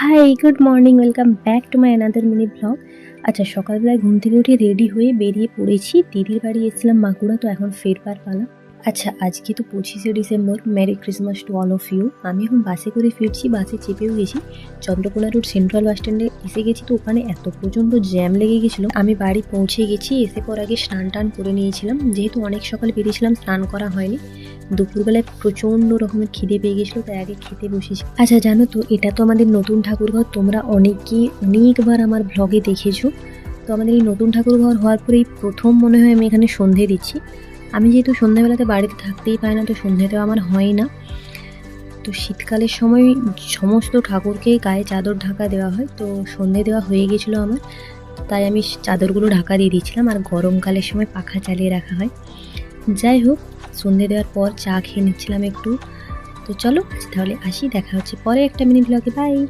High, good morning, welcome back to my another mini blog. আচ্ছা, সকালবেলায় ঘুম থেকে উঠে রেডি হয়ে বেরিয়ে পড়েছি। দিদির বাড়ি এসেছিলাম বাঁকুড়া, তো এখন ফেরবার পালা। আচ্ছা, আজকে তো 25শে December. Merry Christmas to all of you. আমি এখন বাসে করে ফিরছি, বাসে চেপেও গেছি। চন্দ্রকোনা রোড সেন্ট্রাল বাস স্ট্যান্ডে এসে গেছি, তো ওখানে এত প্রচণ্ড জ্যাম লেগে গেছিলো। আমি বাড়ি পৌঁছে গেছি। এসে পর আগে স্নান টান করে নিয়েছিলাম, যেহেতু অনেক সকালে বেরিয়েছিলাম, স্নান করা হয়নি। দুপুরবেলায় প্রচণ্ড রকমের খিদে পেয়ে গেছিলো, তাই আগে খেতে বসেছি। আচ্ছা, জানো তো, এটা তো আমাদের নতুন ঠাকুরঘর। তোমরা অনেকেই অনেকবার আমার ব্লগে দেখেছো। তো আমাদের এই নতুন ঠাকুরঘর হওয়ার পরেই প্রথম মনে হয় আমি এখানে সন্ধে দিচ্ছি। আমি যেহেতু সন্ধ্যাবেলাতে বাড়িতে থাকতেই পাই না, তো সন্ধ্যেতেও আমার হয় না। তো শীতকালের সময় সমস্ত ঠাকুরকে গায়ে চাদর ঢাকা দেওয়া হয়, তো সন্ধে দেওয়া হয়ে গেছিলো আমার, তাই আমি চাদরগুলো ঢাকা দিয়ে দিয়েছিলাম। আর গরমকালের সময় পাখা চালিয়ে রাখা হয়। যাই হোক, সন্ধে দেওয়ার পর চা খেয়ে নিচ্ছিলাম একটু। তো চলো তাহলে আসি, দেখা হচ্ছে পরে একটা মিনি ব্লগে। বাই।